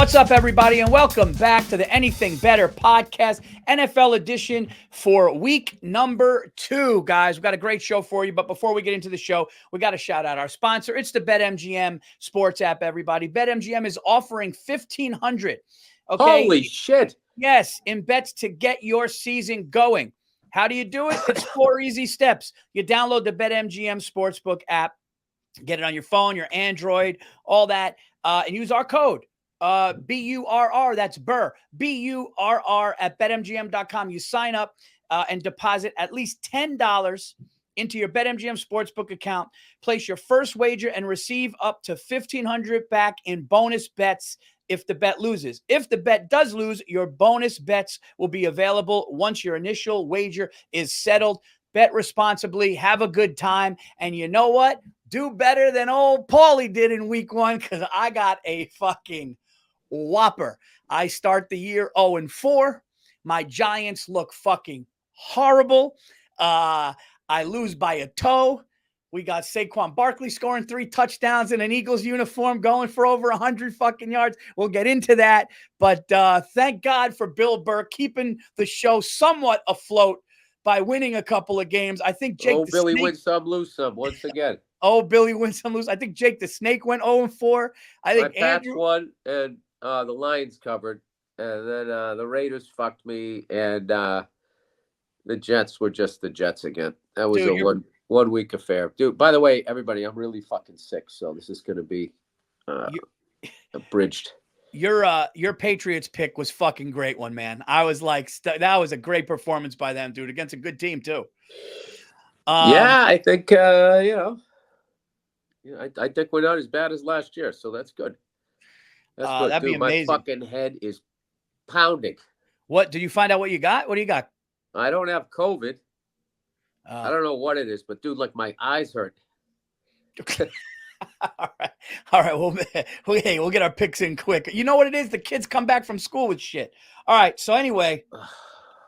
What's up, everybody, and welcome back to the Anything Better podcast, NFL edition for week number 2, guys. We've got a great show for you, but before we get into the show, we got to shout out our sponsor. It's the BetMGM sports app, everybody. BetMGM is offering $1,500. Okay? Holy shit. Yes, in bets to get your season going. How do you do it? It's 4 easy steps. You download the BetMGM Sportsbook app, get it on your phone, your Android, all that, and use our code. BURR, that's Burr, BURR at betmgm.com. You sign up and deposit at least $10 into your BetMGM Sportsbook account. Place your first wager and receive up to $1,500 back in bonus bets if the bet loses. If the bet does lose, your bonus bets will be available once your initial wager is settled. Bet responsibly, have a good time, and you know what? Do better than old Paulie did in week 1 because I got a fucking whopper. I start the year 0-4. My Giants look fucking horrible. I lose by a toe. We got Saquon Barkley scoring 3 touchdowns in an Eagles uniform, going for over 100 fucking yards. We'll get into that. But thank God for Bill Burr keeping the show somewhat afloat by winning a couple of games. I think Jake Billy wins some, lose some once again. Billy wins some, lose. I think Jake the Snake went 0-4. I think Andrew won, and the Lions covered, and then the Raiders fucked me, and the Jets were just the Jets again. That was a one week affair. Dude, by the way, everybody, I'm really fucking sick, so this is going to be abridged. Your Patriots pick was fucking great one, man. I was like, that was a great performance by them, dude, against a good team, too. Yeah, I think, I think we're not as bad as last year, so that's good. That's good. That'd be amazing. My fucking head is pounding. What? Did you find out what you got? What do you got? I don't have COVID. I don't know what it is, but dude, like my eyes hurt. All right. We'll get our picks in quick. You know what it is? The kids come back from school with shit. All right. So anyway,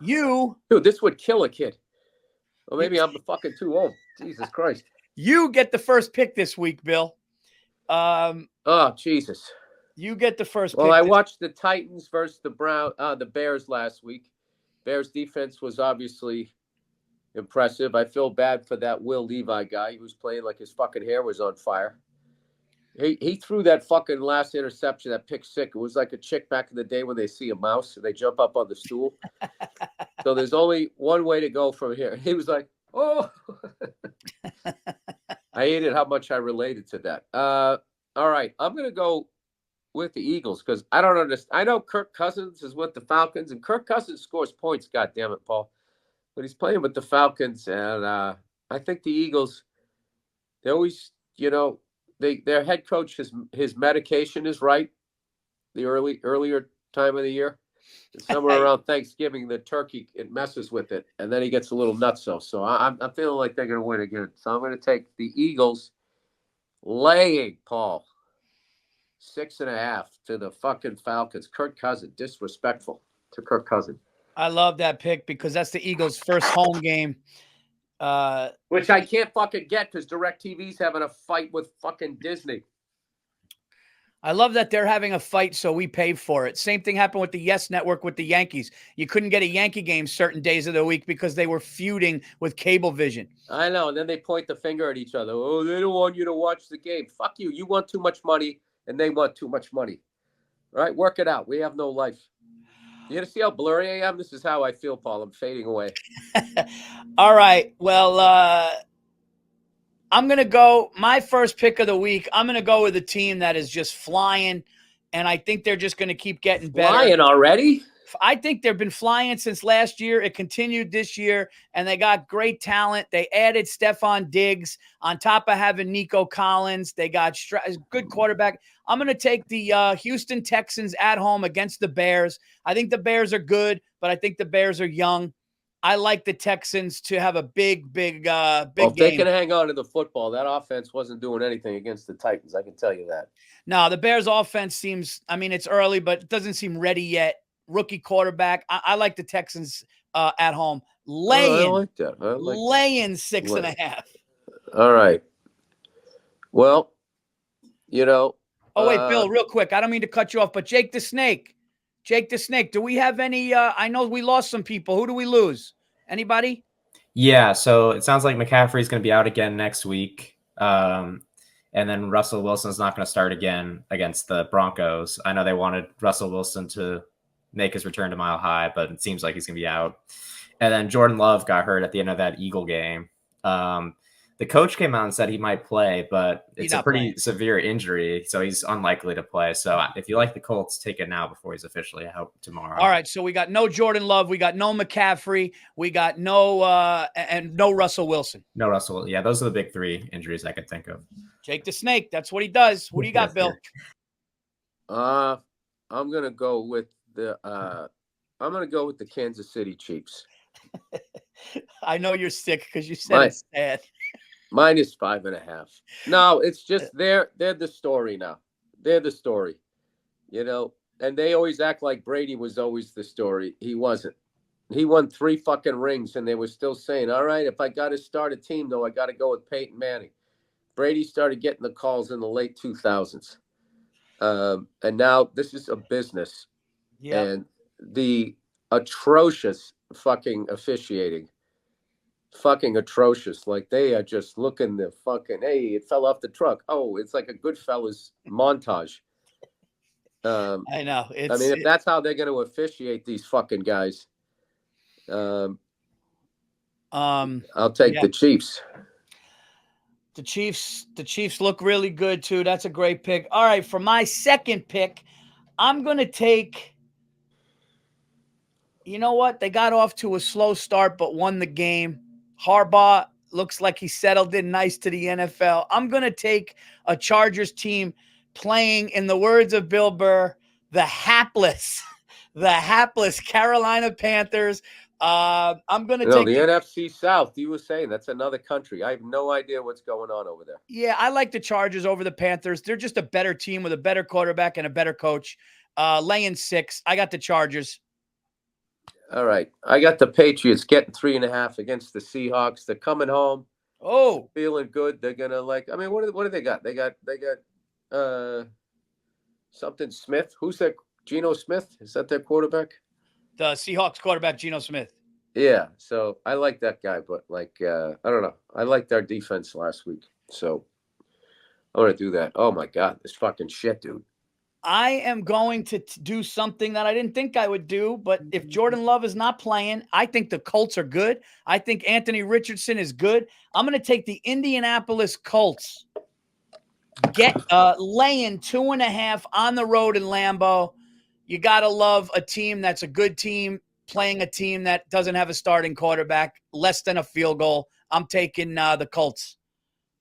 dude, this would kill a kid. Well, maybe I'm fucking too old. Jesus Christ. You get the first pick this week, Bill. Oh, Jesus. You get the first pick. Well, I watched the Titans versus the Bears last week. Bears defense was obviously impressive. I feel bad for that Will Levi guy. He was playing like his fucking hair was on fire. He threw that fucking last interception, that pick six. It was like a chick back in the day when they see a mouse and they jump up on the stool. So there's only one way to go from here. He was like, oh. I hated how much I related to that. All right, I'm going to go with the Eagles because I don't understand. I know Kirk Cousins is with the Falcons, and Kirk Cousins scores points, goddammit, Paul. But he's playing with the Falcons, and I think the Eagles, they always, their head coach, his medication is right the earlier time of the year. And somewhere around Thanksgiving, the turkey, it messes with it, and then he gets a little nutso. So I'm feeling like they're going to win again. So I'm going to take the Eagles laying, Paul, 6.5 to the fucking Falcons. Kirk Cousins, disrespectful to Kirk Cousins. I love that pick because that's the Eagles' first home game. Which I can't fucking get because DirecTV's having a fight with fucking Disney. I love that they're having a fight, so we pay for it. Same thing happened with the Yes Network with the Yankees. You couldn't get a Yankee game certain days of the week because they were feuding with Cablevision. I know, and then they point the finger at each other. Oh, they don't want you to watch the game. Fuck you. You want too much money, and they want too much money. All right, work it out. We have no life. You gonna see how blurry I am? This is how I feel, Paul. I'm fading away. All right. Well, I'm going to go my first pick of the week. I'm going to go with a team that is just flying, and I think they're just going to keep getting better. Flying already? I think they've been flying since last year. It continued this year, and they got great talent. They added Stephon Diggs on top of having Nico Collins. They got a good quarterback. I'm going to take the Houston Texans at home against the Bears. I think the Bears are good, but I think the Bears are young. I like the Texans to have a big game. If they can hang on to the football, that offense wasn't doing anything against the Titans. I can tell you that. No, the Bears offense seems, it's early, but it doesn't seem ready yet. Rookie quarterback. I like the Texans at home. Laying 6.5. All right. Well, Oh, wait, Bill, real quick. I don't mean to cut you off, but Jake the Snake. Do we have any? I know we lost some people. Who do we lose? Anybody? Yeah, so it sounds like McCaffrey's going to be out again next week. And then Russell Wilson's not going to start again against the Broncos. I know they wanted Russell Wilson to make his return to Mile High, but it seems like he's going to be out. And then Jordan Love got hurt at the end of that Eagle game. The coach came out and said he might play, but it's a pretty severe injury, so he's unlikely to play. So if you like the Colts, take it now before he's officially out tomorrow. All right, so we got no Jordan Love, we got no McCaffrey, we got no Russell Wilson. No Russell. Yeah, those are the big three injuries I could think of. Jake the Snake, that's what he does. What do you got, Bill? I'm gonna go with the Kansas City Chiefs. I know you're sick because you said it's sad. Minus 5.5. No, it's just they're the story now. They're the story, and they always act like Brady was always the story. He wasn't. He won 3 fucking rings, and they were still saying, all right, if I got to start a team, though, I got to go with Peyton Manning. Brady started getting the calls in the late 2000s. And now this is a business. Yeah. And the atrocious fucking officiating. Fucking atrocious. Like they are just looking the fucking, hey, it fell off the truck. Oh, it's like a Goodfellas montage. I know. If that's how they're going to officiate these fucking guys, I'll take the Chiefs. The Chiefs look really good too. That's a great pick. All right, for my second pick, I'm going to take, you know what? They got off to a slow start but won the game. Harbaugh looks like he settled in nice to the NFL. I'm going to take a Chargers team playing, in the words of Bill Burr, the hapless Carolina Panthers. I'm going to take the NFC South. You were saying that's another country. I have no idea what's going on over there. Yeah, I like the Chargers over the Panthers. They're just a better team with a better quarterback and a better coach. Laying 6. I got the Chargers. All right. I got the Patriots getting 3.5 against the Seahawks. They're coming home. Oh, feeling good. They're gonna what do they got? They got something Smith. Who's that? Geno Smith? Is that their quarterback? The Seahawks quarterback, Geno Smith. Yeah. So I like that guy, but I don't know. I liked our defense last week. So I want to do that. Oh my God, this fucking shit, dude. I am going to do something that I didn't think I would do, but if Jordan Love is not playing, I think the Colts are good. I think Anthony Richardson is good. I'm going to take the Indianapolis Colts. Get laying 2.5 on the road in Lambeau. You got to love a team that's a good team playing a team that doesn't have a starting quarterback, less than a field goal. I'm taking the Colts.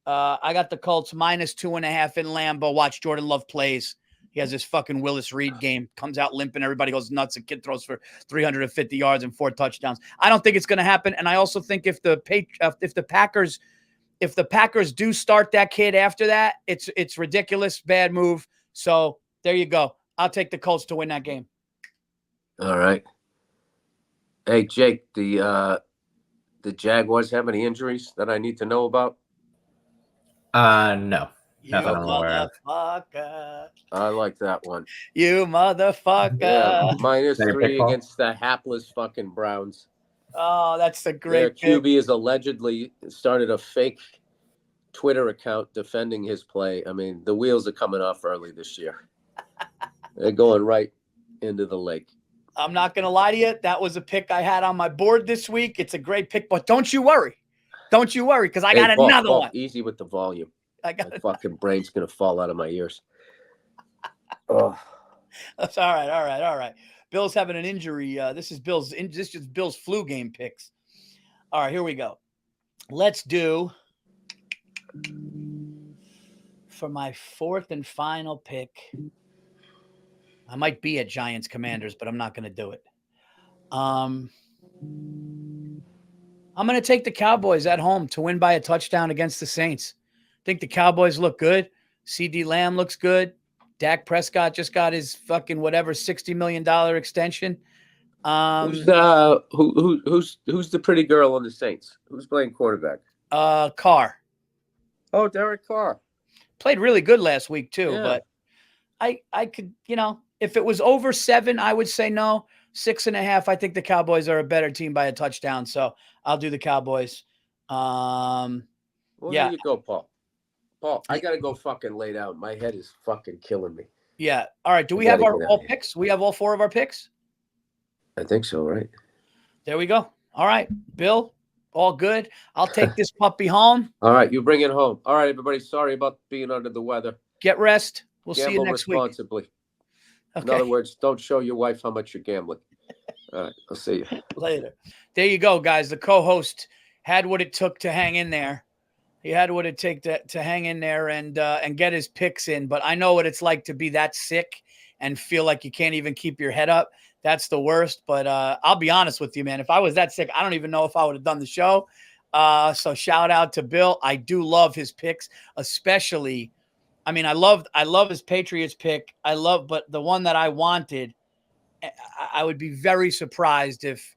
I got the Colts minus 2.5 in Lambeau. Watch Jordan Love plays. He has this fucking Willis Reed game, comes out limping. Everybody goes nuts. The kid throws for 350 yards and 4 touchdowns. I don't think it's going to happen. And I also think if the Packers do start that kid after that, it's ridiculous, bad move. So there you go. I'll take the Colts to win that game. All right. Hey, Jake, the Jaguars have any injuries that I need to know about? No. You motherfucker. I like that one. You motherfucker. Yeah, minus 3 against the hapless fucking Browns. Oh, that's a great Their QB has allegedly started a fake Twitter account defending his play. I mean, the wheels are coming off early this year. They're going right into the lake. I'm not going to lie to you. That was a pick I had on my board this week. It's a great pick, but don't you worry. Don't you worry, because I got another one. Easy with the volume. My fucking brain's going to fall out of my ears. Oh. That's all right. Bill's having an injury. This is Bill's flu game picks. All right, here we go. Let's do, for my 4th and final pick, I might be at Giants Commanders, but I'm not going to do it. I'm going to take the Cowboys at home to win by a touchdown against the Saints. I think the Cowboys look good. CD Lamb looks good. Dak Prescott just got his fucking $60 million extension. Who's the pretty girl on the Saints? Who's playing quarterback? Carr. Oh, Derek Carr. Played really good last week too, yeah. but I could, if it was over 7, I would say no. 6.5, I think the Cowboys are a better team by a touchdown. So I'll do the Cowboys. Well, Yeah. there you go, Paul. Paul, I got to go fucking lay down. My head is fucking killing me. Yeah. All right. Do we I have gotta get out all of here. picks? We have all 4 of our picks? I think so, right? There we go. All right. Bill, all good. I'll take this puppy home. All right, you bring it home. All right, everybody. Sorry about being under the weather. Get rest. We'll see you Gamble next week. responsibly. Okay. In other words, don't show your wife how much you're gambling. All right, I'll see you later. There you go, guys. The co-host had what it took to hang in there. He had what it took to hang in there and get his picks in. But I know what it's like to be that sick and feel like you can't even keep your head up. That's the worst. But I'll be honest with you, man. If I was that sick, I don't even know if I would have done the show. So shout out to Bill. I do love his picks, especially. I mean, I love his Patriots pick. But the one that I wanted, I would be very surprised if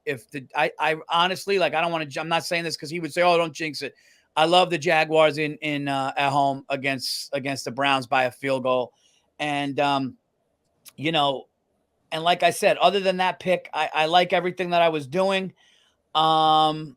I honestly, like, I don't want to, I'm not saying this because he would say, oh, don't jinx it. I love the Jaguars in at home against the Browns by a field goal. And, and like I said, other than that pick, I like everything that I was doing. But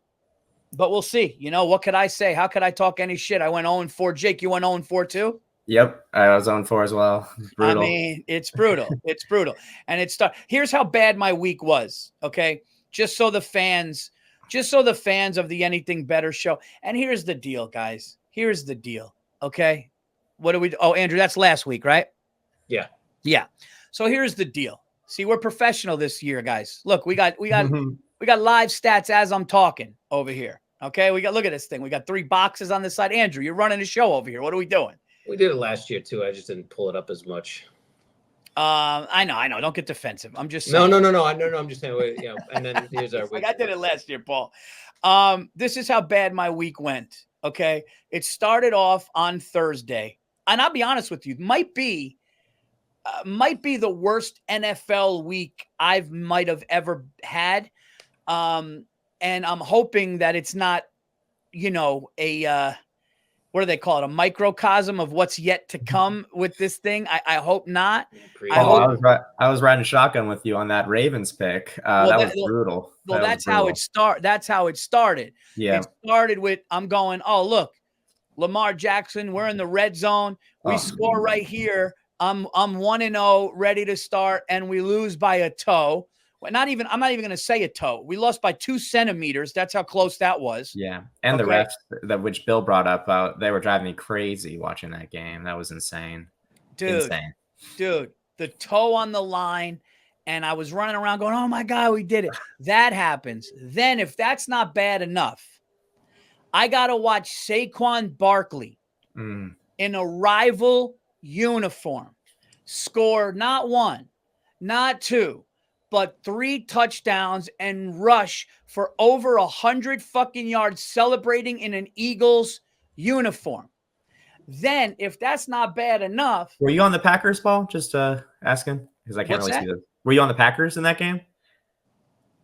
we'll see. What could I say? How could I talk any shit? I went 0-4. Jake, you went 0-4 too? Yep, I was 0-4 as well. Brutal. I mean, it's brutal. It's brutal. And here's how bad my week was, okay? Just so the fans of the Anything Better show. And here's the deal, guys. Here's the deal, okay? What do we – oh, Andrew, that's last week, right? Yeah. Yeah. So here's the deal. See, we're professional this year, guys. Look, we got live stats as I'm talking over here, okay? Look at this thing. We got 3 boxes on this side. Andrew, you're running a show over here. What are we doing? We did it last year too. I just didn't pull it up as much. I know. Don't get defensive. I'm just saying. No. I'm just saying. And then here's our week. Like I did it last year, Paul. This is how bad my week went. Okay, it started off on Thursday, and I'll be honest with you, might be the worst NFL week might have ever had. And I'm hoping that it's not, a what do they call it? A microcosm of what's yet to come with this thing. I hope not. I was riding shotgun with you on that Ravens pick. That was brutal. Well, that's how it started. Yeah. It started with, I'm going, oh, look, Lamar Jackson, we're in the red zone. We score right here. I'm 1-0, ready to start, and we lose by a toe. I'm not even going to say a toe. We lost by 2 centimeters. That's how close that was. Yeah. And the refs, which Bill brought up, they were driving me crazy watching that game. That was insane. Dude, the toe on the line. And I was running around going, oh my God, we did it. That happens. Then if that's not bad enough, I got to watch Saquon Barkley in a rival uniform score not 1, not 2, but 3 touchdowns and rush for over 100 fucking yards celebrating in an Eagles uniform. Then, if that's not bad enough. Were you on the Packers, Paul? Just asking, because I can't really see this. Were you on the Packers in that game?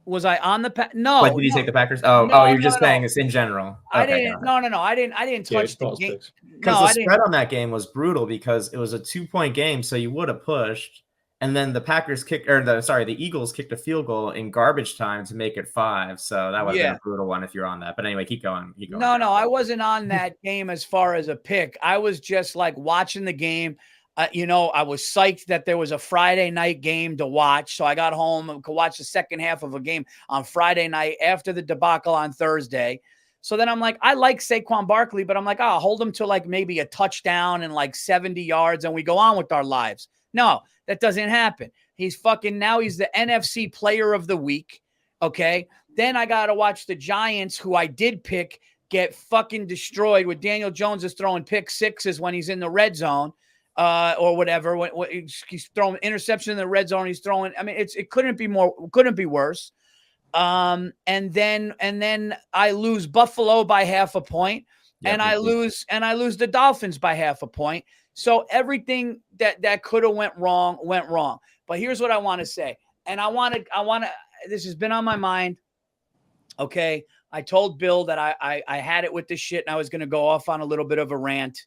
Was I on the No. What, did you take the Packers? You're just saying it's in general. I didn't. No. I didn't touch the game. Because the spread on that game was brutal because it was a 2-point game, so you would have pushed. And then the Eagles kicked a field goal in garbage time to make it 5. So that would have been a brutal one if you're on that. But anyway, keep going. No, I wasn't on that game as far as a pick. I was just like watching the game. I was psyched that there was a Friday night game to watch. So I got home and could watch the second half of a game on Friday night after the debacle on Thursday. So then I'm like, I like Saquon Barkley, but I'm like, I'll hold him to like maybe a touchdown and like 70 yards and we go on with our lives. No, that doesn't happen. He's the NFC Player of the Week. Okay. Then I got to watch the Giants, who I did pick, get fucking destroyed with Daniel Jones is throwing pick sixes when he's in the red zone. Or whatever. When he's throwing interception in the red zone, he's throwing. I mean, it couldn't be worse. And then I lose Buffalo by half a point, and I lose the Dolphins by half a point. So everything that could have went wrong. But here's what I want to say, and I want to. This has been on my mind. Okay, I told Bill that I had it with this shit, and I was going to go off on a little bit of a rant.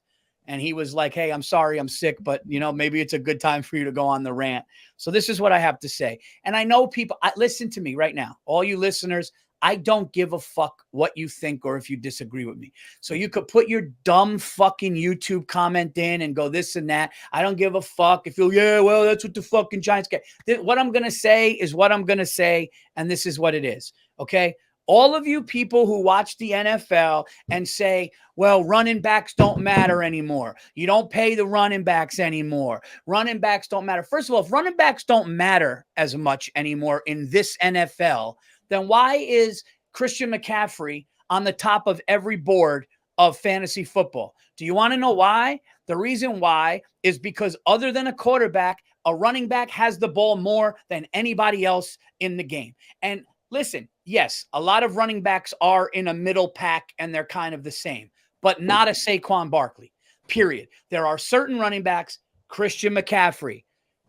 And he was like, hey, I'm sorry, I'm sick, but maybe it's a good time for you to go on the rant. So this is what I have to say. And I know people, listen to me right now, all you listeners, I don't give a fuck what you think or if you disagree with me. So you could put your dumb fucking YouTube comment in and go this and that. I don't give a fuck if well, that's what the fucking Giants get. What I'm going to say is what I'm going to say. And this is what it is. Okay. All of you people who watch the NFL and say, well, running backs don't matter anymore. You don't pay the running backs anymore. Running backs don't matter. First of all, if running backs don't matter as much anymore in this NFL, then why is Christian McCaffrey on the top of every board of fantasy football? Do you want to know why? The reason why is because other than a quarterback, a running back has the ball more than anybody else in the game. And listen, yes, a lot of running backs are in a middle pack and they're kind of the same, but not a Saquon Barkley, period. There are certain running backs, Christian McCaffrey,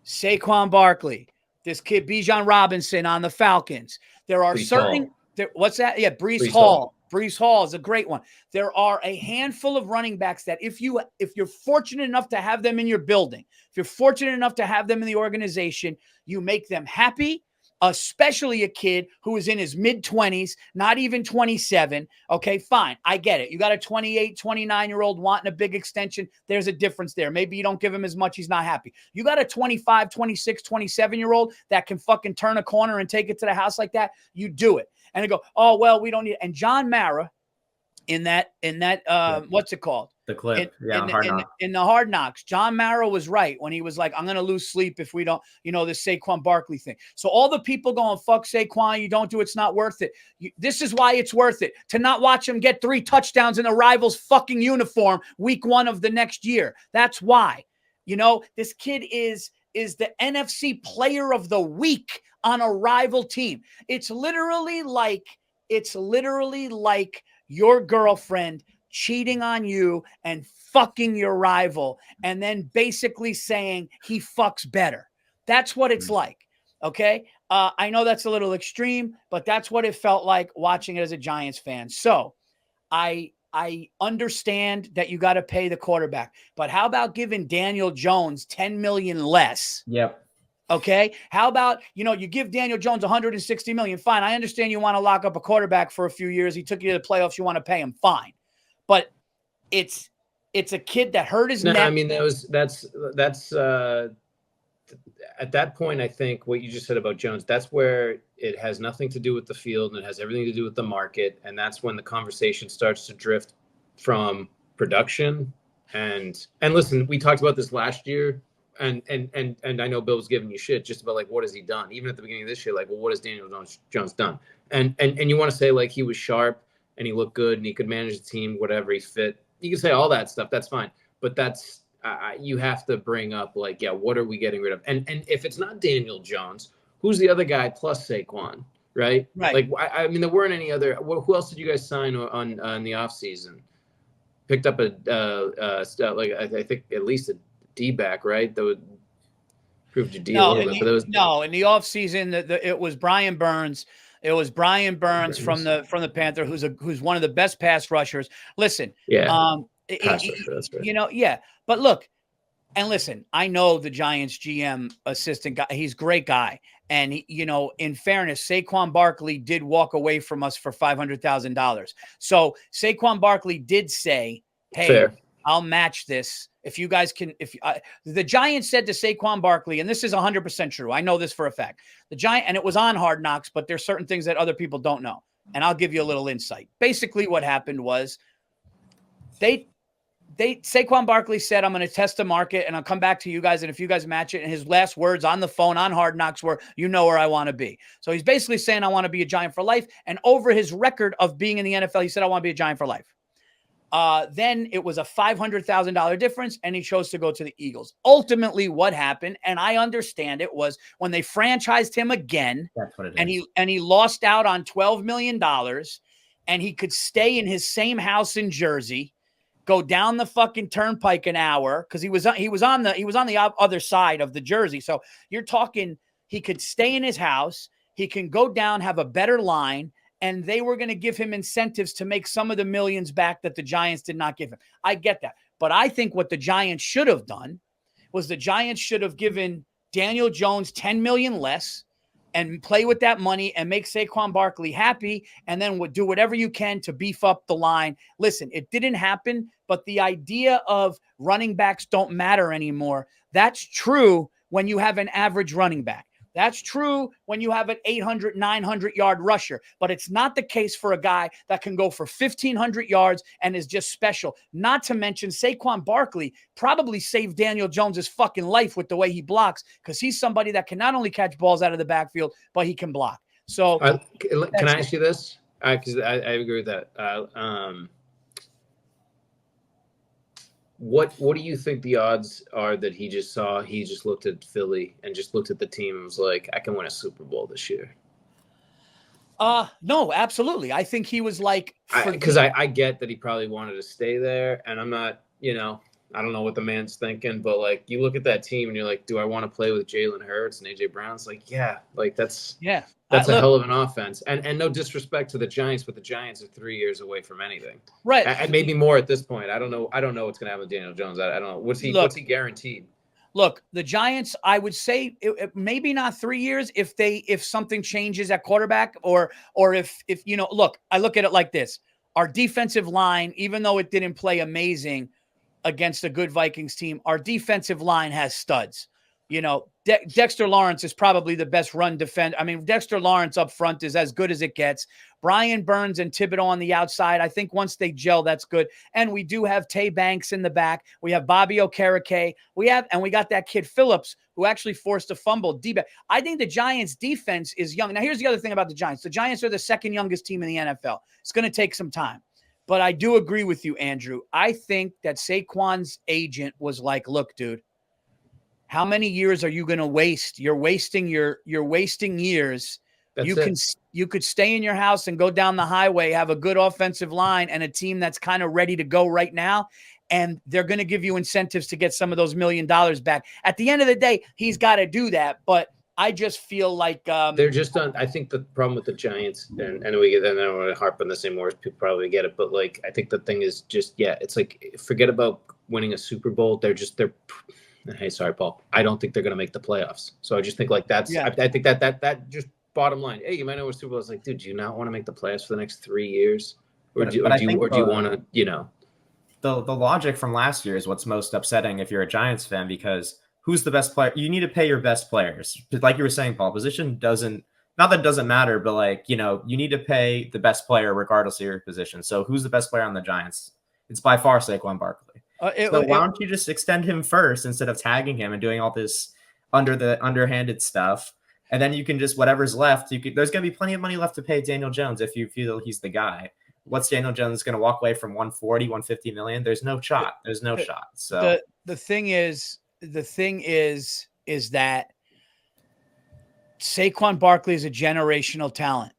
Saquon Barkley, this kid Bijan Robinson on the Falcons. There are certain – what's that? Yeah, Breece Hall. Breece Hall is a great one. There are a handful of running backs that if you're fortunate enough to have them in your building, if you're fortunate enough to have them in the organization, you make them happy, especially a kid who is in his mid-20s, not even 27. Okay, fine. I get it. You got a 28, 29-year-old wanting a big extension. There's a difference there. Maybe you don't give him as much. He's not happy. You got a 25, 26, 27-year-old that can fucking turn a corner and take it to the house like that. You do it. And they go, oh, well, we don't need it. And John Mara in that what's it called? The clip. In the Hard Knocks, John Mara was right when he was like, I'm going to lose sleep if we don't, this Saquon Barkley thing. So all the people going, fuck Saquon, you don't do it's not worth it. This is why it's worth it, to not watch him get 3 touchdowns in a rival's fucking uniform week 1 of the next year. That's why. This kid is the NFC player of the week on a rival team. It's literally like your girlfriend cheating on you and fucking your rival and then basically saying he fucks better. That's what it's like. Okay. I know that's a little extreme, but that's what it felt like watching it as a Giants fan. So I understand that you got to pay the quarterback, but how about giving Daniel Jones $10 million less? Yep. Okay. How about, you give Daniel Jones $160 million. Fine. I understand you want to lock up a quarterback for a few years. He took you to the playoffs. You want to pay him. Fine. But it's a kid that hurt his neck. I mean, that's at that point, I think what you just said about Jones, that's where it has nothing to do with the field and it has everything to do with the market. And that's when the conversation starts to drift from production. And listen, we talked about this last year. And I know Bill was giving you shit just about like, what has he done? Even at the beginning of this year, like, well, what has Daniel Jones done? And you want to say like he was sharp and he looked good and he could manage the team, whatever, he fit. You can say all that stuff. That's fine. But that's you have to bring up like, yeah, what are we getting rid of? And if it's not Daniel Jones, who's the other guy plus Saquon, right? Right. Like, I mean, there weren't any other. Who else did you guys sign on the offseason? Picked up I think at least a D-back, right? That would prove your D a little bit. But in the offseason, it was Brian Burns. It was Brian Burns from the Panther, who's one of the best pass rushers. Listen, pass rusher, that's right. Yeah. But look, and listen, I know the Giants GM assistant guy. He's a great guy. And, in fairness, Saquon Barkley did walk away from us for $500,000. So Saquon Barkley did say, hey, fair. I'll match this. If you guys can, the Giants said to Saquon Barkley, and this is 100% true. I know this for a fact. And it was on Hard Knocks, but there's certain things that other people don't know. And I'll give you a little insight. Basically what happened was Saquon Barkley said, I'm going to test the market and I'll come back to you guys. And if you guys match it, and his last words on the phone on Hard Knocks were, you know where I want to be. So he's basically saying, I want to be a Giant for life. And over his record of being in the NFL, he said, I want to be a Giant for life. Then it was a $500,000 difference, and he chose to go to the Eagles. Ultimately, what happened, and I understand it, was when they franchised him again, that's what it and is. he lost out on $12 million, and he could stay in his same house in Jersey, go down the fucking turnpike an hour because he was on the other side of the Jersey. So you're talking, he could stay in his house, he can go down, have a better line. And they were going to give him incentives to make some of the millions back that the Giants did not give him. I get that. But I think what the Giants should have done was the Giants should have given Daniel Jones $10 million less and play with that money and make Saquon Barkley happy, and then do whatever you can to beef up the line. Listen, it didn't happen, but the idea of running backs don't matter anymore, that's true when you have an average running back. That's true when you have an 800, 900-yard rusher, but it's not the case for a guy that can go for 1,500 yards and is just special. Not to mention Saquon Barkley probably saved Daniel Jones' fucking life with the way he blocks, because he's somebody that can not only catch balls out of the backfield, but he can block. So can I ask you this? Because I agree with that. What do you think the odds are that he just looked at Philly and just looked at the team and was like, I can win a Super Bowl this year? No, absolutely. I think he was like, because I get that he probably wanted to stay there, and I'm not, I don't know what the man's thinking, but like you look at that team and you're like, do I want to play with Jalen Hurts and AJ Brown? It's like, yeah, like that's a hell of an offense. And no disrespect to the Giants, but the Giants are 3 years away from anything. Right. And maybe more at this point. I don't know what's going to happen with Daniel Jones. I don't know. What's he guaranteed? Look, the Giants, I would say maybe not 3 years if something changes at quarterback or if look, I look at it like this. Our defensive line, even though it didn't play amazing against a good Vikings team, our defensive line has studs. Dexter Lawrence is probably the best run defender. I mean, Dexter Lawrence up front is as good as it gets. Brian Burns and Thibodeau on the outside. I think once they gel, that's good. And we do have Tay Banks in the back. We have Bobby Okereke. We got that kid Phillips, who actually forced a fumble. D-back. I think the Giants defense is young. Now, here's the other thing about the Giants. The Giants are the second youngest team in the NFL. It's going to take some time. But I do agree with you, Andrew. I think that Saquon's agent was like, look, dude, how many years are you going to waste? You're wasting years. You could stay in your house and go down the highway, have a good offensive line and a team that's kind of ready to go right now. And they're going to give you incentives to get some of those $1 million back. At the end of the day, he's got to do that. But I just feel like they're just on. I think the problem with the Giants, and I don't want to harp on this anymore, people probably get it, but like I think the thing is just it's like forget about winning a Super Bowl. They're hey, sorry, Paul. I don't think they're going to make the playoffs. So I just think like that's. Yeah. I think that just bottom line. Hey, you might know what Super Bowl is like, dude. Do you not want to make the playoffs for the next 3 years, or do you want to The logic from last year is what's most upsetting if you're a Giants fan, because who's the best player? You need to pay your best players. Like you were saying, Paul, position doesn't matter, but like, you need to pay the best player regardless of your position. So who's the best player on the Giants? It's by far Saquon Barkley. So why don't you just extend him first instead of tagging him and doing all this underhanded stuff? And then you can just, whatever's left, there's going to be plenty of money left to pay Daniel Jones if you feel he's the guy. What's Daniel Jones going to walk away from 140, 150 million? There's no shot. So the thing is that Saquon Barkley is a generational talent.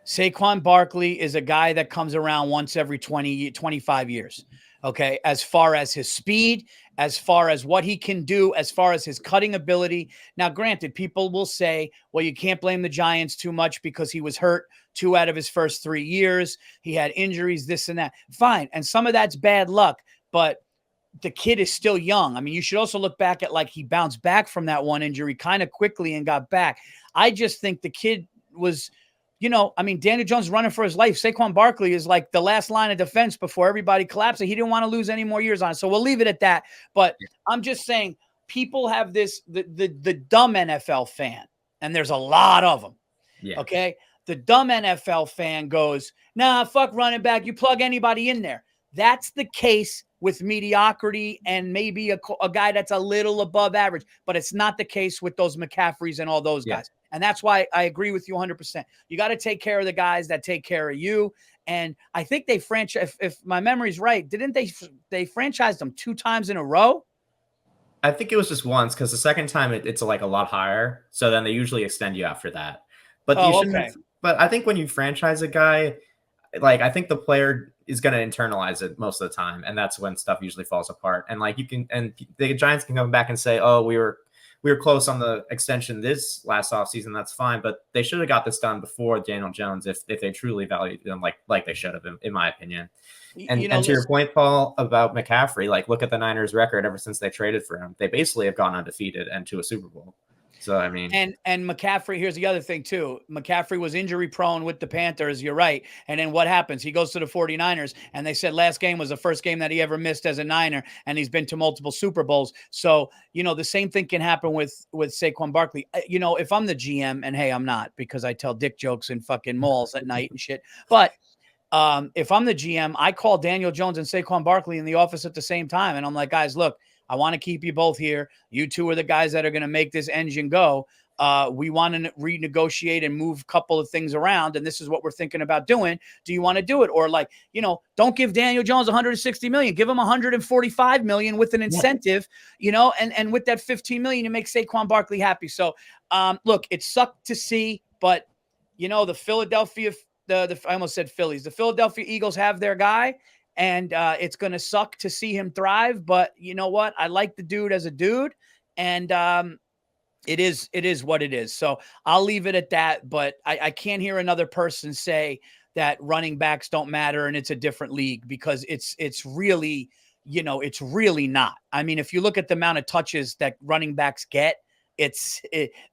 Saquon Barkley is a guy that comes around once every 25 years. Okay. As far as his speed, as far as what he can do, as far as his cutting ability. Now, granted, people will say, well, you can't blame the Giants too much because he was hurt 2 out of his first 3 years. He had injuries, this and that. Fine. And some of that's bad luck, but the kid is still young. I mean, you should also look back at like he bounced back from that one injury kind of quickly and got back. I just think the kid was, Daniel Jones running for his life. Saquon Barkley is like the last line of defense before everybody collapsed. He didn't want to lose any more years on it. So we'll leave it at that. But I'm just saying people have this, the dumb NFL fan, and there's a lot of them. Yeah. Okay. The dumb NFL fan goes, nah, fuck running back. You plug anybody in there. That's the case with mediocrity and maybe a guy that's a little above average, but it's not the case with those McCaffreys and all those guys. And that's why I agree with you 100%. You got to take care of the guys that take care of you. And I think they if my memory's right, didn't they franchised them 2 times in a row? I think it was just once, because the second time it's like a lot higher. So then they usually extend you after that. But But I think when you franchise a guy, like I think the player is going to internalize it most of the time, and that's when stuff usually falls apart. And like the Giants can come back and say, "Oh, we we were close on the extension this last offseason. That's fine, but they should have got this done before Daniel Jones if they truly valued him like they should have, in my opinion. And, You know, and to your point, Paul, about McCaffrey, like look at the Niners' record ever since they traded for him. They basically have gone undefeated and to a Super Bowl. So, I mean, and McCaffrey, here's the other thing too. McCaffrey was injury prone with the Panthers. You're right. And then what happens? He goes to the 49ers, and they said last game was the first game that he ever missed as a Niner, and he's been to multiple Super Bowls. So, you know, the same thing can happen with Saquon Barkley. You know, if I'm the GM, and hey, I'm not, because I tell dick jokes in fucking malls at night and shit. But if I'm the GM, I call Daniel Jones and Saquon Barkley in the office at the same time. And I'm like, guys, look, I want to keep you both here. You two are the guys that are going to make this engine go. We want to renegotiate and move a couple of things around. And this is what we're thinking about doing. Do you want to do it? Or like, you know, don't give Daniel Jones 160 million, give him 145 million with an incentive, you know, and with that 15 million, you make Saquon Barkley happy. So look, it sucked to see, but you know, the Philadelphia, I almost said Phillies, the Philadelphia Eagles have their guy. And it's going to suck to see him thrive. But you know what? I like the dude as a dude. And it is what it is. So I'll leave it at that. But I can't hear another person say that running backs don't matter and it's a different league, because it's really, you know, it's really not. I mean, if you look at the amount of touches that running backs get,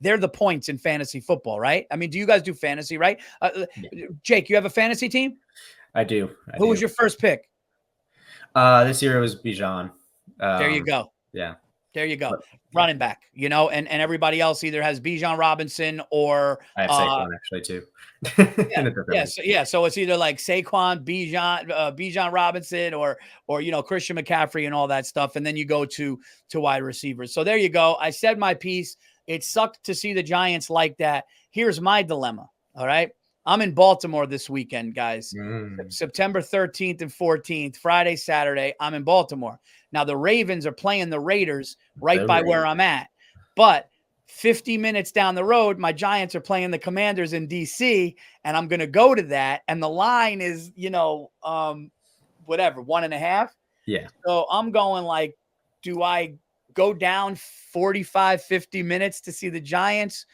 they're the points in fantasy football, right? I mean, do you guys do fantasy, right? Jake, you have a fantasy team? I do. Who was your first pick? This year it was Bijan. There you go. Yeah. There you go. Running back, you know, and everybody else either has Bijan Robinson or I have Saquon actually too. So it's either like Saquon, Bijan Robinson, or you know, Christian McCaffrey and all that stuff, and then you go to wide receivers. So there you go. I said my piece. It sucked to see the Giants like that. Here's my dilemma. All right. I'm in Baltimore this weekend, guys. September 13th and 14th, Friday, Saturday. I'm in Baltimore. Now, the Ravens are playing the Raiders right by where I'm at. But 50 minutes down the road, my Giants are playing the Commanders in D.C., and I'm going to go to that. And the line is, you know, whatever, 1.5. Yeah. So I'm going like, do I go down 45, 50 minutes to see the Giants?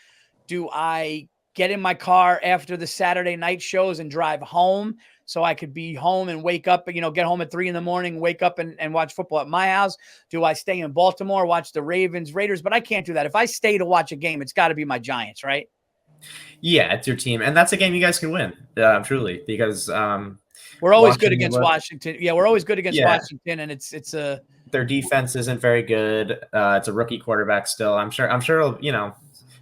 Do I get in my car after the Saturday night shows and drive home so I could be home and wake up, you know, get home at 3 a.m, wake up and watch football at my house? Do I stay in Baltimore, watch the Ravens, Raiders? But I can't do that. If I stay to watch a game, it's got to be my Giants, right? Yeah, it's your team. And that's a game you guys can win, truly, because we're always good against Washington. Yeah, we're always good against Washington, and it's a their defense isn't very good. It's a rookie quarterback still. I'm sure, you know,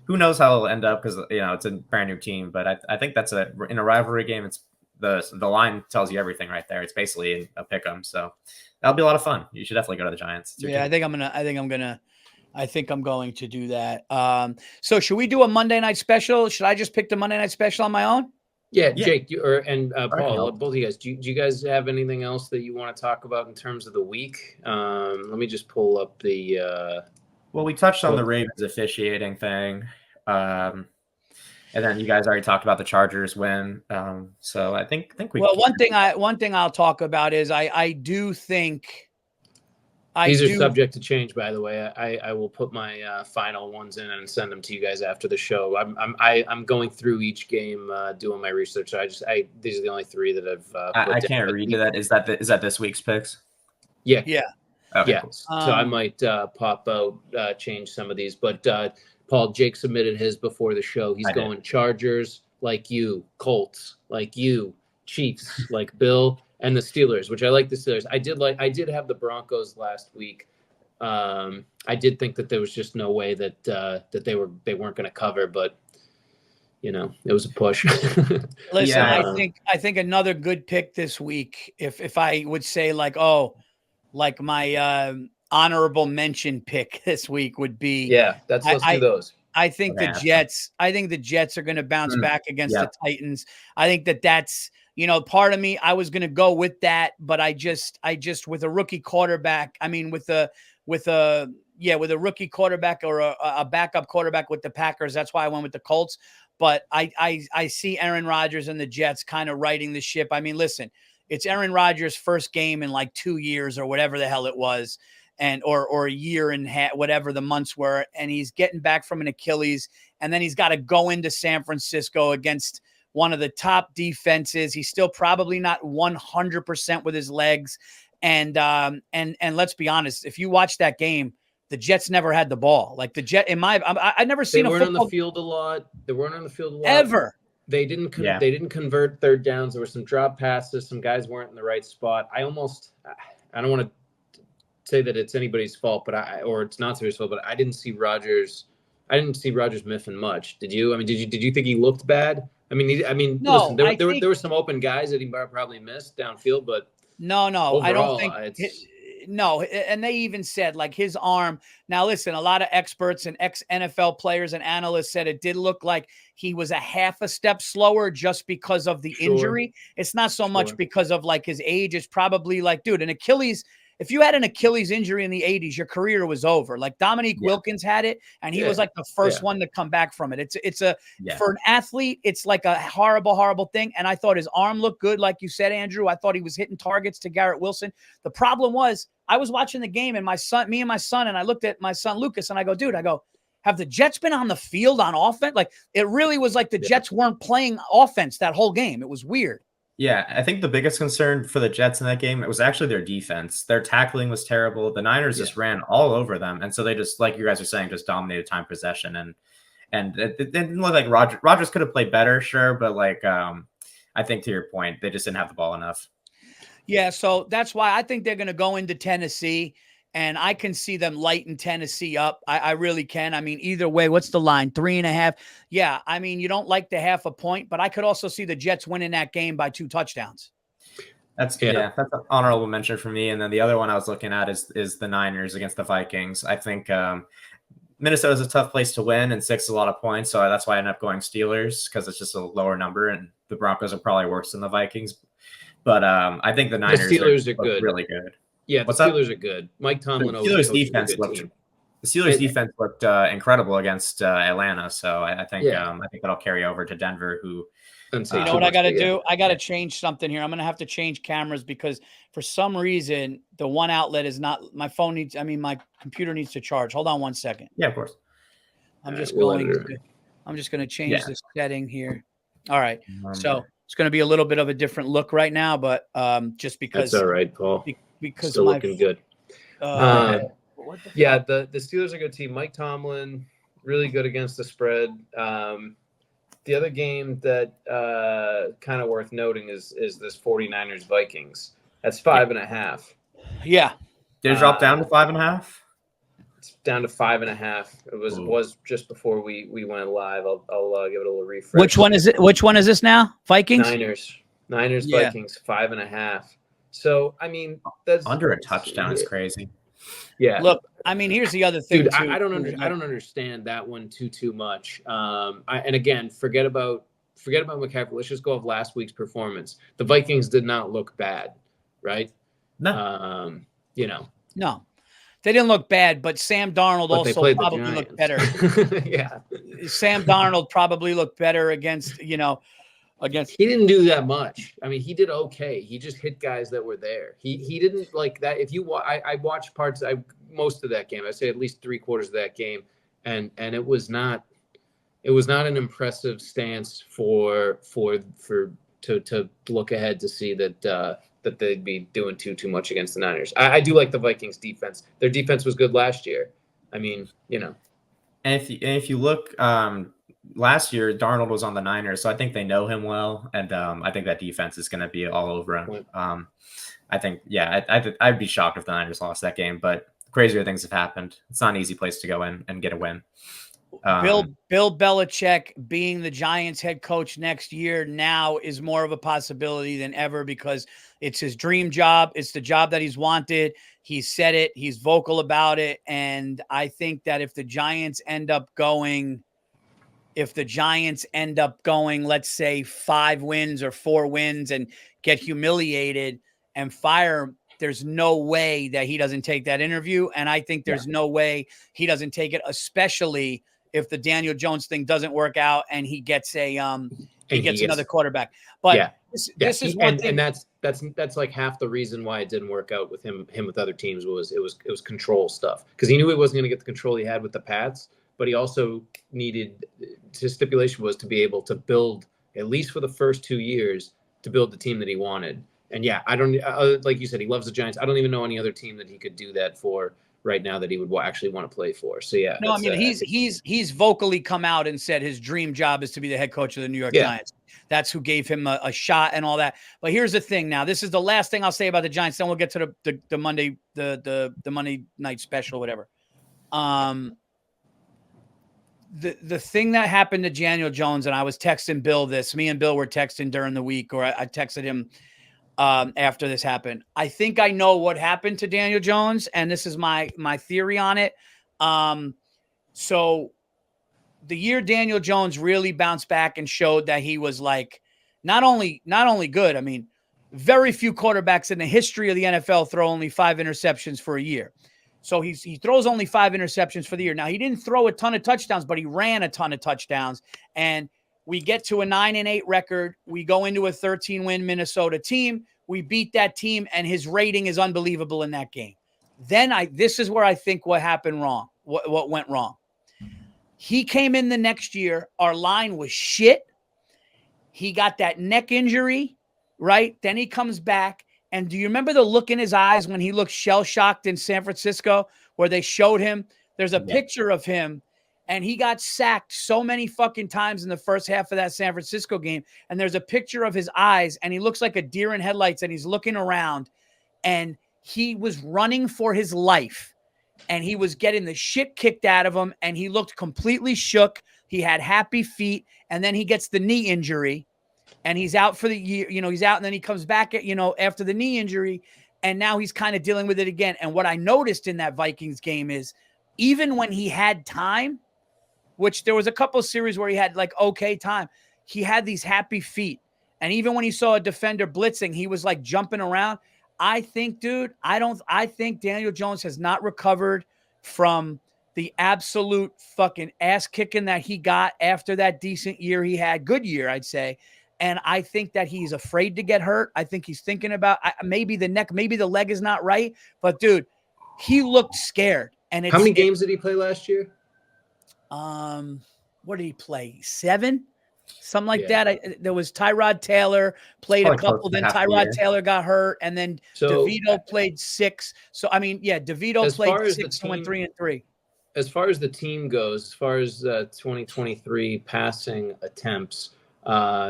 who knows how it'll end up, because, you know, it's a brand new team. But I think that's in a rivalry game, it's the line tells you everything right there. It's basically a pick 'em. So that'll be a lot of fun. You should definitely go to the Giants. Yeah, team. I think I'm going to do that. So should we do a Monday night special? Should I just pick the Monday night special on my own? Yeah, Jake, Paul, both of you guys. Do you guys have anything else that you want to talk about in terms of the week? Let me just pull up the. Well, we touched on the Ravens officiating thing, and then you guys already talked about the Chargers win. So I think we. Well, one thing I'll talk about is I do think. These are subject to change, by the way. I will put my final ones in and send them to you guys after the show. I'm going through each game, doing my research. So these are the only 3 that I've. I can't read that. Is that this week's picks? Yeah. Yeah. Okay, yeah. Cool. So I might pop out, change some of these. But Paul, Jake submitted his before the show. He's going Chargers like you, Colts like you, Chiefs like Bill, and the Steelers, which I like the Steelers. I did have the Broncos last week. I did think that there was just no way that they weren't going to cover, but you know, it was a push. Listen, yeah. I think another good pick this week, if I would say like my honorable mention pick this week would be. Yeah, let's do those. I think the Jets are going to bounce back against the Titans. I think that's, you know, part of me, I was going to go with that, but I just with a rookie quarterback, I mean, with a rookie quarterback or a backup quarterback with the Packers, that's why I went with the Colts. But I see Aaron Rodgers and the Jets kind of righting the ship. I mean, listen, it's Aaron Rodgers' first game in like 2 years or whatever the hell it was. or a year and whatever the months were, and he's getting back from an Achilles, and then he's got to go into San Francisco against one of the top defenses. He's still probably not 100% with his legs, and let's be honest, if you watch that game, the Jets never had the ball. Like the Jet, I've never seen they a weren't football on the field a lot. They weren't on the field a lot ever. They didn't convert third downs. There were some drop passes. Some guys weren't in the right spot. I don't want to say that it's anybody's fault, but or it's not somebody's fault, but I didn't see Rodgers miffing much. Did you? I mean, did you think he looked bad? No, listen, there were some open guys that he probably missed downfield, but no, overall, I don't think no. And they even said like his arm. Now, listen, a lot of experts and ex-NFL players and analysts said it did look like he was a half a step slower just because of the injury. It's not so much because of like his age. It's probably like, dude, an Achilles. If you had an Achilles injury in the 80s, your career was over. Like Dominique Wilkins had it, and he was like the first one to come back from it. For an athlete, it's like a horrible, horrible thing. And I thought his arm looked good, like you said, Andrew. I thought he was hitting targets to Garrett Wilson. The problem was I was watching the game, and me and my son, and I looked at my son Lucas, and I go, dude, have the Jets been on the field on offense? Like it really was like the Jets weren't playing offense that whole game. It was weird. Yeah, I think the biggest concern for the Jets in that game, it was actually their defense. Their tackling was terrible. The Niners just ran all over them. And so they just, like you guys are saying, just dominated time possession. And it didn't look like Rodgers could have played better, sure. But like, I think to your point, they just didn't have the ball enough. Yeah, so that's why I think they're going to go into Tennessee. And I can see them lighting Tennessee up. I really can. I mean, either way, what's the line? 3.5. Yeah, I mean, you don't like the 0.5 point, but I could also see the Jets winning that game by 2 touchdowns. That's an honorable mention for me. And then the other one I was looking at is the Niners against the Vikings. I think Minnesota's a tough place to win, and 6 is a lot of points. So that's why I ended up going Steelers, because it's just a lower number, and the Broncos are probably worse than the Vikings. But I think the Niners are good. Really good. Yeah, the Steelers are good. Mike Tomlin. The Steelers defense looked incredible against Atlanta, so I think that'll carry over to Denver. Who, you know what I got to do? I got to change something here. I'm going to have to change cameras because for some reason the one outlet is not. My computer needs to charge. Hold on one second. Yeah, of course. I'm just going to change this setting here. All right, so it's going to be a little bit of a different look right now, but just because that's all right, Paul. Because still looking good. The Steelers are a good team. Mike Tomlin, really good against the spread. The other game that kind of worth noting is this 49ers Vikings. That's 5.5. Yeah. Did it drop down to 5.5? It's down to 5.5. It was just before we went live. I'll give it a little refresh. Which one is it? Which one is this now? Vikings? Niners Vikings 5.5. So, I mean, that's under a touchdown is crazy. Yeah. Look, I mean, here's the other thing. Dude, I don't understand that one too much. And again, forget about McCaffrey. Let's just go off last week's performance. The Vikings did not look bad, right? No. No. They didn't look bad, but Sam Darnold also probably looked better. Yeah. Sam Darnold probably looked better against. He didn't do that much. I mean, he did okay. He just hit guys that were there. He didn't like that. If you I watched most of that game. I say at least 3/4 of that game, and it was not an impressive stance to look ahead to see that they'd be doing too much against the Niners. I do like the Vikings defense. Their defense was good last year. I mean, And if you look. Last year, Darnold was on the Niners, so I think they know him well, and I think that defense is going to be all over him. I think, I'd be shocked if the Niners lost that game, but crazier things have happened. It's not an easy place to go in and get a win. Bill Belichick being the Giants head coach next year now is more of a possibility than ever because it's his dream job. It's the job that he's wanted. He said it. He's vocal about it, and I think that if the Giants end up going, let's say 5 wins or 4 wins and get humiliated and fire, there's no way that he doesn't take that interview. And I think there's no way he doesn't take it, especially if the Daniel Jones thing doesn't work out and he gets another quarterback. But This is one thing. And that's like half the reason why it didn't work out with him with other teams was it was control stuff, because he knew he wasn't going to get the control he had with the Pats, but he also needed, his stipulation was to be able to build, at least for the first 2 years, to build the team that he wanted. And yeah, I don't, like you said, he loves the Giants. I don't even know any other team that he could do that for right now that he would actually want to play for. So yeah. No, I mean, he's vocally come out and said his dream job is to be the head coach of the New York Giants. That's who gave him a shot and all that. But here's the thing. Now, this is the last thing I'll say about the Giants. Then we'll get to the Monday, the Monday night special, whatever. The thing that happened to Daniel Jones, and I was texting Bill this. Me and Bill were texting during the week, or I texted him after this happened. I think I know what happened to Daniel Jones, and this is my theory on it. So the year Daniel Jones really bounced back and showed that he was like not only good. I mean, very few quarterbacks in the history of the NFL throw only 5 interceptions for a year. So he throws only 5 interceptions for the year. Now, he didn't throw a ton of touchdowns, but he ran a ton of touchdowns. And we get to a 9-8 record. We go into a 13-win Minnesota team. We beat that team, and his rating is unbelievable in that game. Then this is where I think what happened wrong, what went wrong. He came in the next year. Our line was shit. He got that neck injury, right? Then he comes back. And do you remember the look in his eyes when he looked shell-shocked in San Francisco, where they showed him? There's a picture of him, and he got sacked so many fucking times in the first half of that San Francisco game. And there's a picture of his eyes, and he looks like a deer in headlights, and he's looking around, and he was running for his life, and he was getting the shit kicked out of him, and he looked completely shook. He had happy feet, and then he gets the knee injury. And he's out for the year, he's out, and then he comes back after the knee injury, and now he's kind of dealing with it again. And what I noticed in that Vikings game is even when he had time, which there was a couple of series where he had like okay time, he had these happy feet. And even when he saw a defender blitzing, he was like jumping around. I think, dude, I think Daniel Jones has not recovered from the absolute fucking ass kicking that he got after that decent year he had, good year, I'd say. And I think that he's afraid to get hurt. I think he's thinking about maybe the neck, maybe the leg is not right. But, dude, he looked scared. And how many games did he play last year? What did he play? 7? Something like that. There was Tyrod Taylor played a couple. Then Tyrod Taylor got hurt. And then DeVito played 6. So, I mean, DeVito played 6 and went 3-3. As far as the team goes, as far as 2023 passing attempts,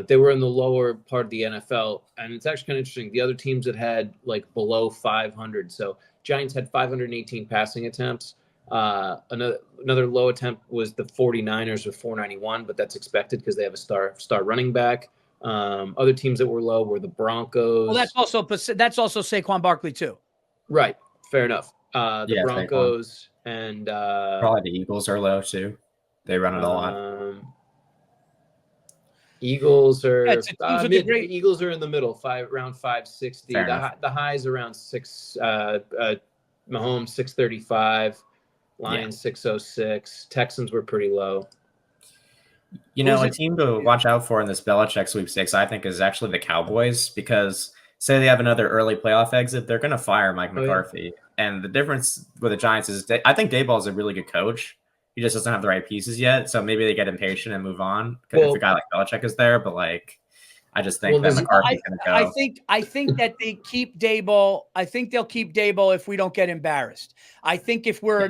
they were in the lower part of the NFL, and it's actually kind of interesting. The other teams that had like below 500. So Giants had 518 passing attempts. Another low attempt was the 49ers with 491, but that's expected because they have a star running back. Other teams that were low were the Broncos. Well, that's also Saquon Barkley too. Right. Fair enough. The Broncos and probably the Eagles are low too. They run it a lot. Eagles are Eagles are in the middle, around 560. The highs around 6. Mahomes 635, Lions 606. Texans were pretty low. A team to watch out for in this Belichick sweepstakes, I think, is actually the Cowboys, because say they have another early playoff exit, they're going to fire Mike McCarthy. And the difference with the Giants is I think Daboll is a really good coach. He just doesn't have the right pieces yet, so maybe they get impatient and move on if a guy like Belichick is there. But I just think that McCarthy's going to go. I think that they keep Daboll. I think they'll keep Daboll if we don't get embarrassed. I think if we're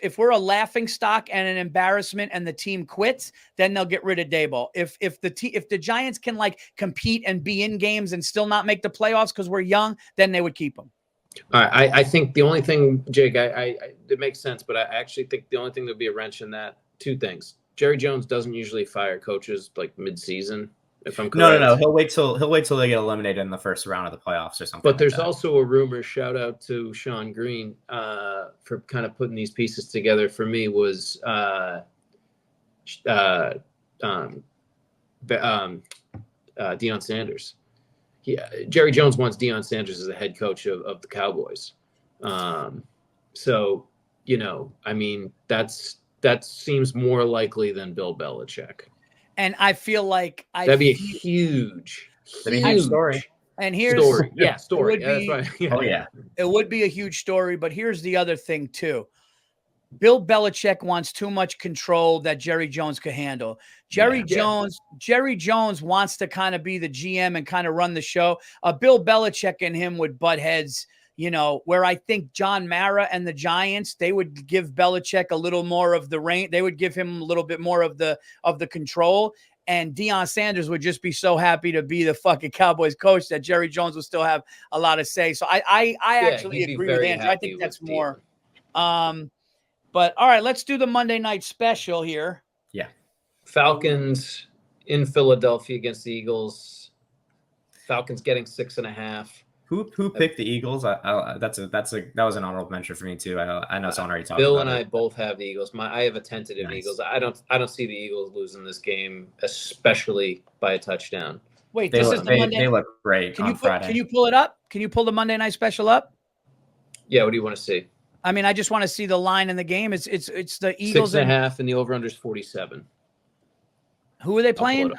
if we're a laughing stock and an embarrassment and the team quits, then they'll get rid of Daboll. If the Giants can compete and be in games and still not make the playoffs because we're young, then they would keep him. All right. I think the only thing, Jake, it makes sense, but I actually think the only thing that would be a wrench in that, 2 things. Jerry Jones doesn't usually fire coaches like mid-season, if I'm correct. No. He'll wait till they get eliminated in the first round of the playoffs or something. But there's also a rumor. Shout out to Sean Green for kind of putting these pieces together. For me, was Deion Sanders. Jerry Jones wants Deion Sanders as the head coach of the Cowboys. So, I mean, that seems more likely than Bill Belichick. And I feel like that'd be a huge That'd be a huge story. And here's Story. Yeah, story. It would be, That's right. Yeah. Oh yeah. It would be a huge story, but here's the other thing too. Bill Belichick wants too much control that Jerry Jones could handle. Jerry Jones wants to kind of be the GM and kind of run the show. Bill Belichick and him would butt heads, where I think John Mara and the Giants, they would give Belichick a little more of the reign. They would give him a little bit more of the control. And Deion Sanders would just be so happy to be the fucking Cowboys coach that Jerry Jones would still have a lot to say. So I actually agree with Andrew. I think that's more. But all right, let's do the Monday night special here. Yeah. Falcons in Philadelphia against the Eagles. Falcons getting 6.5. Who picked the Eagles? That was an honorable mention for me too. I know someone already talked Bill about and it. I both have the Eagles. I have a tentative Nice. Eagles. I don't see the Eagles losing this game, especially by a touchdown. Wait, They this look, is the Monday. they look great on Friday. Can you pull it up? Can you pull the Monday night special up? Yeah, what do you want to see? I mean, I just want to see the line in the game. It's the Eagles 6.5, and the over/under is 47. Who are they playing?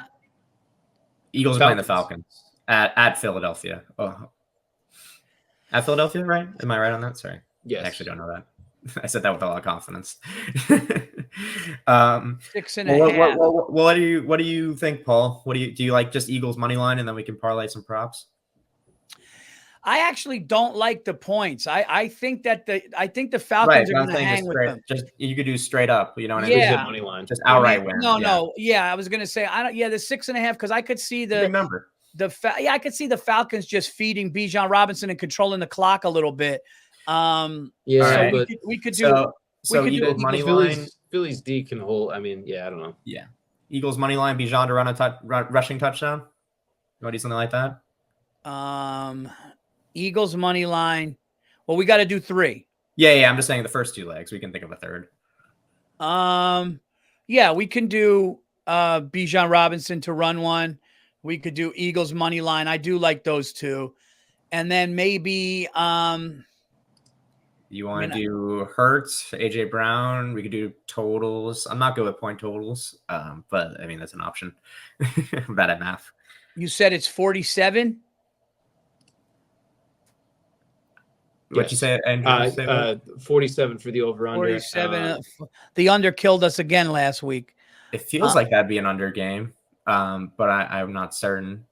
Eagles are playing the Falcons at Philadelphia. Oh. At Philadelphia, right? Am I right on that? Sorry. Yes. I actually don't know that. I said that with a lot of confidence. 6.5. What do you think, Paul? Do you like just Eagles money line, and then we can parlay some props? I actually don't like the points. I think the Falcons are going to hang with them. Just you could do straight up. You know what I Yeah. mean? Money line. Just outright win. No. Yeah, I was going to say I don't. Yeah, the 6.5 because I could see Big number. I could see the Falcons just feeding Bijan Robinson and controlling the clock a little bit. Yeah, right. but we could do. So Eagles money line. Philly's D can hold. I mean, yeah, I don't know. Yeah, Eagles money line. Bijan to run a rushing touchdown. You want to do something like that? Eagles money line. Well, we got to do 3. Yeah. I'm just saying the first 2 legs. We can think of a third. Yeah, we can do Bijan Robinson to run one. We could do Eagles money line. I do like those 2. And then maybe you want to do Hurts, AJ Brown. We could do totals. I'm not good with point totals, but I mean that's an option. I'm bad at math. You said it's 47. What'd you say, Andrew? 47 for the over/under. 47. The under killed us again last week. It feels like that'd be an under game, but I'm not certain.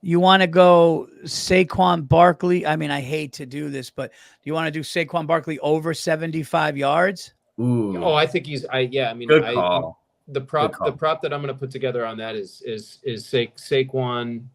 You want to go Saquon Barkley? I mean, I hate to do this, but do you want to do Saquon Barkley over 75 yards? Ooh. Oh, I think he's. I mean, Good call. The prop that I'm going to put together on that is Saquon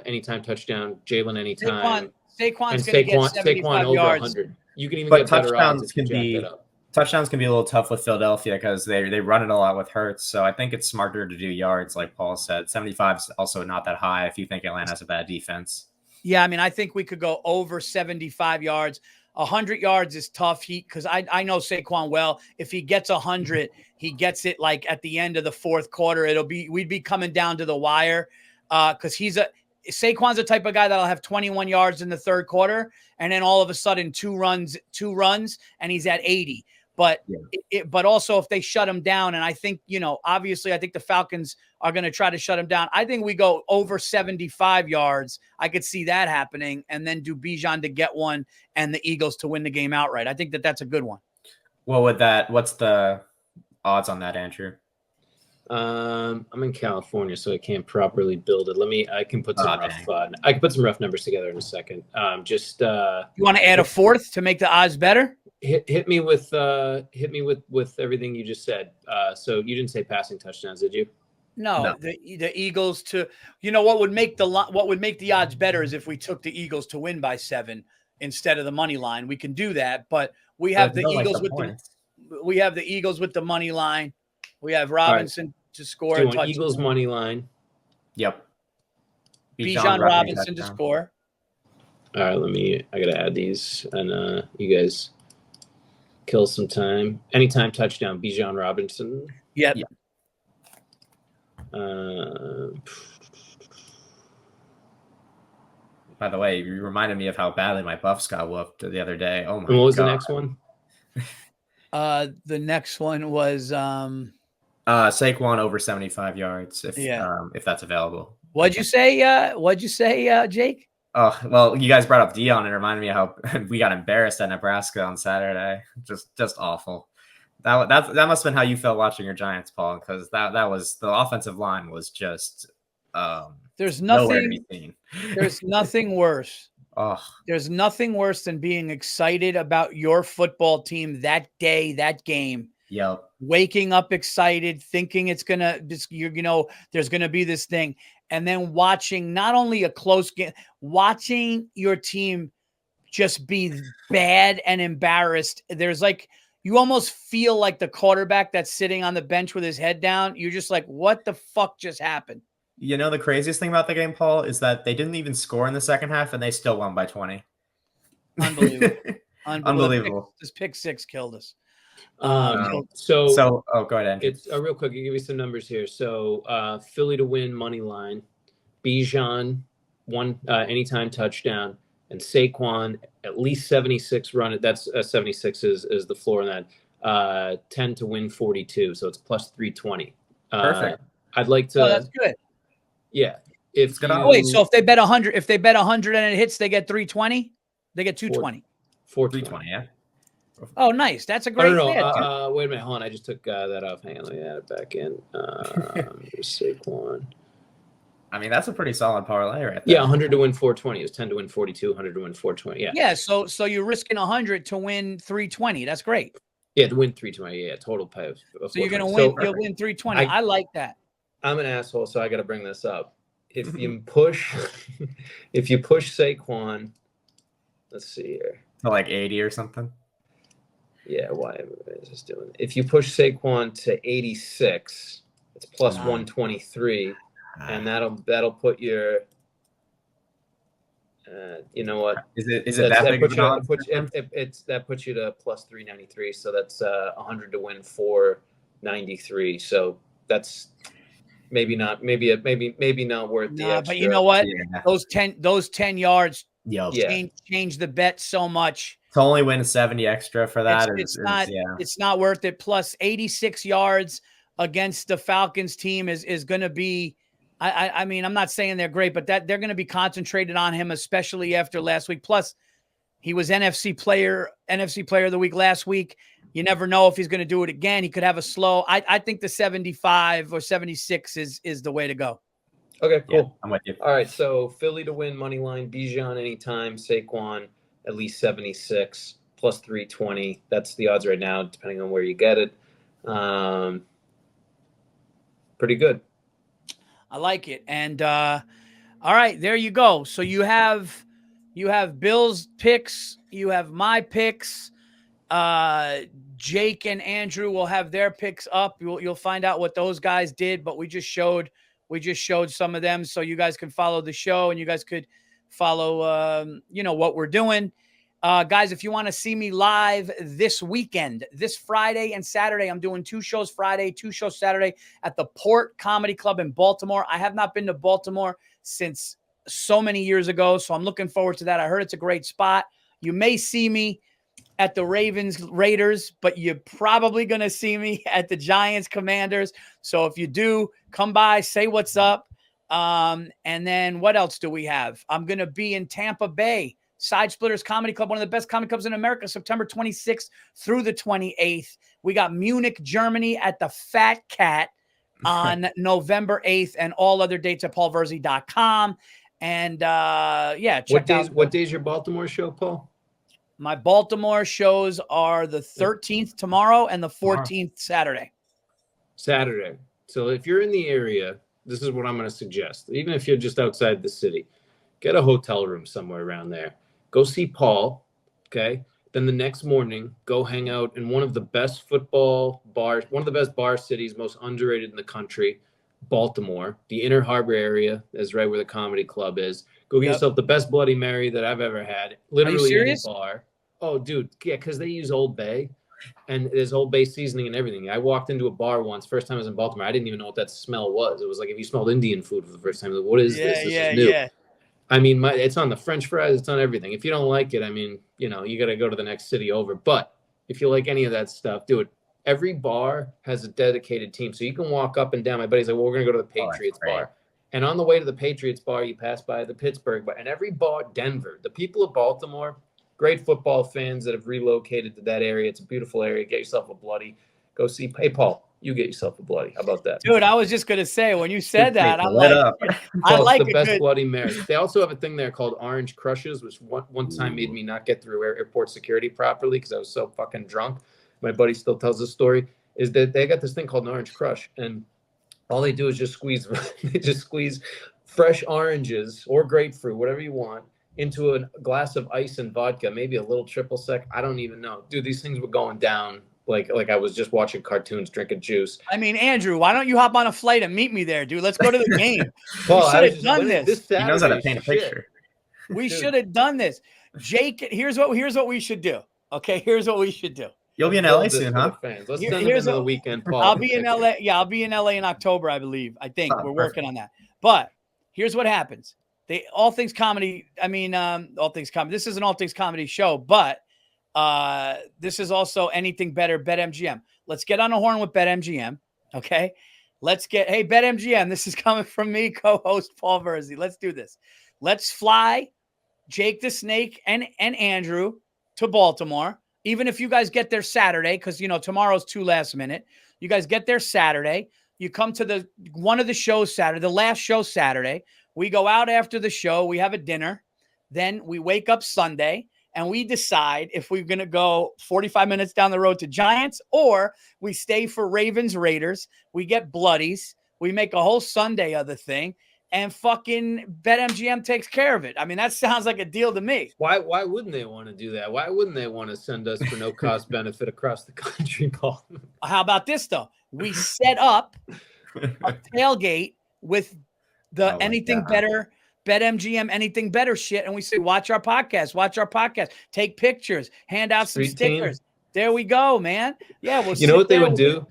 anytime touchdown, Jalen anytime. Saquon's going to get 75 over yards. 100. You can even But get better odds if you jack be that up. touchdowns can be a little tough with Philadelphia because they run it a lot with Hurts. So I think it's smarter to do yards, like Paul said. 75 is also not that high if you think Atlanta has a bad defense. Yeah, I mean, I think we could go over 75 yards. 100 yards is tough. Because I know Saquon well. If he gets 100, he gets it like at the end of the fourth quarter. We'd be coming down to the wire because Saquon's the type of guy that'll have 21 yards in the third quarter, and then all of a sudden two runs, and he's at 80. But but also if they shut him down, and I think, obviously I think the Falcons are going to try to shut him down. I think we go over 75 yards. I could see that happening, and then do Bijan to get one and the Eagles to win the game outright. I think that's a good one. Well, what's the odds on that, Andrew? I'm in California, so I can't properly build it. I can put some rough numbers together in a second. You want to add a fourth to make the odds better? Hit me with everything you just said. So you didn't say passing touchdowns, did you? No. The Eagles to, what would make the odds better is if we took the Eagles to win by 7 instead of the money line. We can do that, but we have the Eagles the Eagles with the money line. We have Robinson to score. Do you want Eagles money line? Yep. Bijan Robinson to score. All right, I gotta add these, and you guys kill some time. Anytime touchdown, Bijan Robinson. Yep. By the way, you reminded me of how badly my Buffs got whooped the other day. Oh my God. And what was the next one? The next one was Saquon over 75 yards if that's available. What'd you say, Jake? Oh, well, you guys brought up Dion and it reminded me how we got embarrassed at Nebraska on Saturday. Just awful. That must have been how you felt watching your Giants, Paul, because that was the offensive line was just there's nowhere to nothing be seen. there's nothing worse. Oh, There's nothing worse than being excited about your football team that day, that game. yep. Waking up excited, thinking it's gonna, there's gonna be this thing, and then watching not only a close game, watching your team just be bad and embarrassed. There's like, you almost feel like the quarterback that's sitting on the bench with his head down. You're just like, what the fuck just happened? You know, the craziest thing about the game, Paul, is that they didn't even score in the second half and they still won by 20. Unbelievable. Unbelievable. This pick six killed us. So go ahead, Andrew. It's real quick. I'll give you some numbers here. So Philly to win money line, Bijan one anytime touchdown, and Saquon at least 76 run. That's 76 is the floor on that. 10 to win 42. So it's plus 320. Perfect. I'd like to. Oh, that's good. Yeah. Wait, so if they bet 100, and it hits, they get 320. They get 220. 420. Yeah. Oh, nice. That's a great. No. Wait a minute. Hold on. I just took that off. Hang on. Let me add it back in. Saquon. I mean, that's a pretty solid parlay right there. Yeah, 100 to win 420. It was 10 to win 42. 100 to win 420. Yeah. Yeah. So you're risking 100 to win 320. That's great. Yeah, to win 320. Yeah, total pay. Of so you're gonna win. You'll win 320. I like that. I'm an asshole, so I got to bring this up. If you push, Saquon, let's see here, to like 80 or something. Yeah, why is this doing? If you push Saquon to 86, it's plus 123, and that'll put your. You know what? Is it that big of that puts you to plus 393, so that's 100 to win 493. So that's. Maybe not worth the extra. But you know what? Yeah. Those 10 yards change the bet so much. To only win 70 extra for that it's not worth it. Plus 86 yards against the Falcons team is going to be. I mean, I'm not saying they're great, but that they're going to be concentrated on him, especially after last week. Plus, he was NFC player of the week last week. You never know if he's going to do it again. He could have a slow. I think the 75 or 76 is the way to go. Okay, cool. Yeah, I'm with you. All right, so Philly to win money line, Bijan anytime, Saquon at least 76 plus 320. That's the odds right now, depending on where you get it. Pretty good. I like it. And all right, there you go. So you have Bill's picks, you have my picks. Jake and Andrew will have their picks up. You'll find out what those guys did, but we just showed some of them so you guys can follow the show and you guys could follow what we're doing. Guys, if you want to see me live this weekend, this Friday and Saturday, I'm doing 2 shows Friday, 2 shows Saturday at the Port Comedy Club in Baltimore. I have not been to Baltimore since so many years ago, so I'm looking forward to that. I heard it's a great spot. You may see me at the Ravens Raiders, but you're probably going to see me at the Giants Commanders. So if you do, come by, say what's up. And then what else do we have? I'm going to be in Tampa Bay, Side Splitters Comedy Club, one of the best comedy clubs in America, September 26th through the 28th. We got Munich, Germany at the Fat Cat on November 8th, and all other dates at paulvirzi.com. And check out. What day is your Baltimore show, Paul? My Baltimore shows are the 13th tomorrow and the 14th Saturday. So if you're in the area, this is what I'm going to suggest. Even if you're just outside the city, get a hotel room somewhere around there. Go see Paul, okay? Then the next morning, go hang out in one of the best football bars, one of the best bar cities, most underrated in the country, Baltimore. The Inner Harbor area is right where the comedy club is. Go get yourself the best Bloody Mary that I've ever had. Literally in a bar. Oh, dude, yeah, because they use Old Bay, and there's Old Bay seasoning and everything. I walked into a bar once, first time I was in Baltimore. I didn't even know what that smell was. It was like if you smelled Indian food for the first time. Like, what is this? This is new. Yeah. I mean, it's on the French fries. It's on everything. If you don't like it, I mean, you got to go to the next city over. But if you like any of that stuff, do it. Every bar has a dedicated team. So you can walk up and down. My buddy's like, well, we're going to go to the Oh, that's Patriots great. bar. And on the way to the Patriots bar, you pass by the Pittsburgh bar. And every bar, Denver, the people of Baltimore, great football fans that have relocated to that area. It's a beautiful area. Get yourself a bloody. Go see. Hey, Paul, you get yourself a bloody. How about that? Dude, I was just gonna say when you said that, I'm Lit like, up. I Paul, like it's the a best good. Bloody Marys. They also have a thing there called Orange Crushes, which one time made me not get through airport security properly because I was so fucking drunk. My buddy still tells the story. Is that they got this thing called an Orange Crush, and all they do is just squeeze fresh oranges or grapefruit, whatever you want, into a glass of ice and vodka, maybe a little triple sec. I don't even know. Dude, these things were going down like I was just watching cartoons, drinking juice. I mean, Andrew, why don't you hop on a flight and meet me there, dude? Let's go to the game. Paul, We should have done this. He knows how to Saturday, paint a shit. picture. We Dude. should have done this. Jake, here's what we should do. Okay, here's what we should do. You'll be in Build LA this soon, for huh? the fans. Let's Here- send them here's into the what- weekend. Paul I'll can be in pick it. LA. Yeah, I'll be in LA in October, I believe. I think Oh, we're perfect. working on that. But here's what happens. All Things Comedy. I mean, All Things Comedy. This is an All Things Comedy show, but this is also Anything Better, BetMGM. Let's get on a horn with BetMGM. Okay. Hey, BetMGM. This is coming from me, co-host Paul Virzi. Let's do this. Let's fly Jake the Snake and Andrew to Baltimore. Even if you guys get there Saturday, because tomorrow's too last minute. You guys get there Saturday. You come to one of the shows Saturday, the last show Saturday. We go out after the show. We have a dinner. Then we wake up Sunday and we decide if we're going to go 45 minutes down the road to Giants or we stay for Ravens Raiders. We get bloodies. We make a whole Sunday of the thing and fucking BetMGM takes care of it. I mean, that sounds like a deal to me. Why wouldn't they want to do that? Why wouldn't they want to send us for no cost benefit across the country, Paul? How about this, though? We set up a tailgate with the Oh my Anything God. Better, BetMGM Anything Better shit. And we say, watch our podcast, take pictures, hand out some Street team. stickers. There we go, man. Yeah, we'll You know sit what they there would do?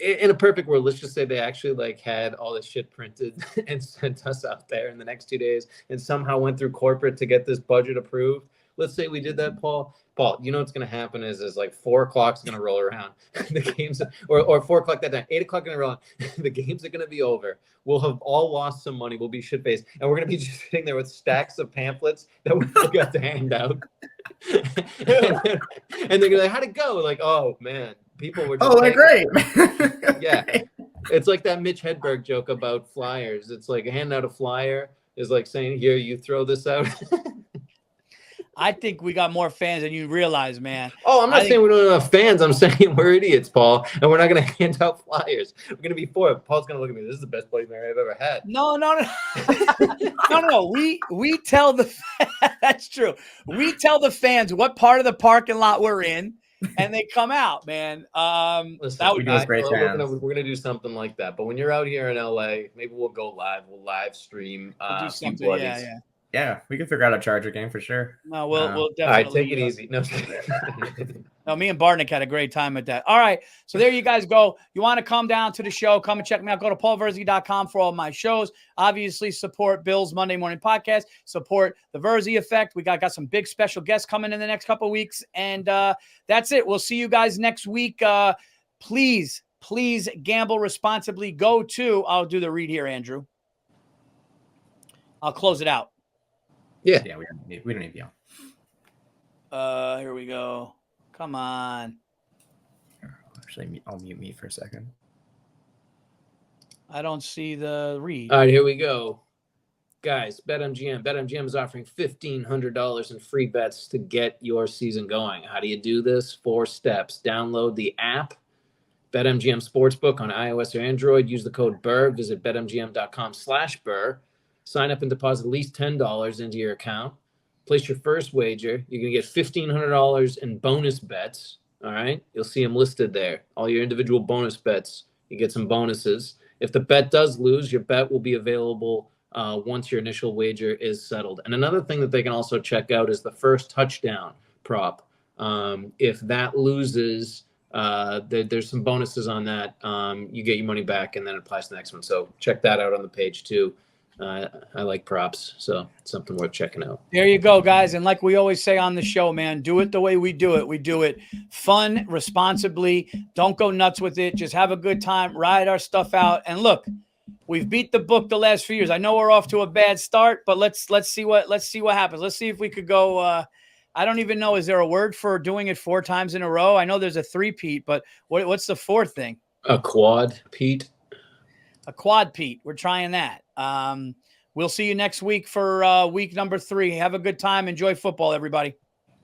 In a perfect world, let's just say they actually had all this shit printed and sent us out there in the next 2 days and somehow went through corporate to get this budget approved. Let's say we did that, Paul. Paul, you know what's going to happen is 4 o'clock's going to roll around. The games, or 4 o'clock that night, 8 o'clock going to roll around. The games are going to be over. We'll have all lost some money. We'll be shit-faced. And we're going to be just sitting there with stacks of pamphlets that we forgot to hand out. And they're going to be like, how'd it go? Like, oh, man. People were just Oh, they're great. Yeah. It's like that Mitch Hedberg joke about flyers. It's like handing out a flyer is like saying, here, you throw this out. I think we got more fans than you realize, man. Oh, I'm not I saying we don't have enough fans. I'm saying we're idiots, Paul, and we're not going to hand out flyers. We're going to be for it. Paul's going to look at me. This is the best Bloody Mary I've ever had. No. No. We tell the that's true. We tell the fans what part of the parking lot we're in, and they come out, man. Listen, That would give us great we're fans. gonna do something like that. But when you're out here in LA, maybe we'll go live. We'll live stream. we'll do a few something. bloodies. Yeah. Yeah, we could figure out a Charger game for sure. No, we'll All definitely. right, take it easy. No. No, me and Bartnick had a great time at that. All right. So there you guys go. You want to come down to the show, come and check me out. Go to paulvirzi.com for all my shows. Obviously, support Bill's Monday Morning Podcast. Support the Virzi Effect. We got some big special guests coming in the next couple of weeks. And that's it. We'll see you guys next week. Please gamble responsibly. I'll do the read here, Andrew. I'll close it out. Yeah. Yeah, we don't need you. Here we go. Come on. Actually, I'll mute me for a second. I don't see the read. All right, here we go. Guys, BetMGM. BetMGM is offering $1,500 in free bets to get your season going. How do you do this? 4 steps. Download the app, BetMGM Sportsbook on iOS or Android. Use the code BURR. Visit betmgm.com/BURR. Sign up and deposit at least $10 into your account. Place your first wager. You're going to get $1,500 in bonus bets. All right? You'll see them listed there. All your individual bonus bets. You get some bonuses. If the bet does lose, your bet will be available once your initial wager is settled. And another thing that they can also check out is the first touchdown prop. If that loses, there's some bonuses on that. You get your money back and then it applies to the next one. So check that out on the page too. I like props, so it's something worth checking out. There you go, guys. And like we always say on the show, man, do it the way we do it. We do it fun, responsibly. Don't go nuts with it. Just have a good time, ride our stuff out. And look, we've beat the book the last few years. I know we're off to a bad start, but let's see what happens. Let's see if we could go. I don't even know. Is there a word for doing it 4 times in a row? I know there's a 3-peat, but what's the 4th thing? A quad, Pete. A quad, Pete. We're trying that. We'll see you next week for week number 3. Have a good time. Enjoy football, everybody.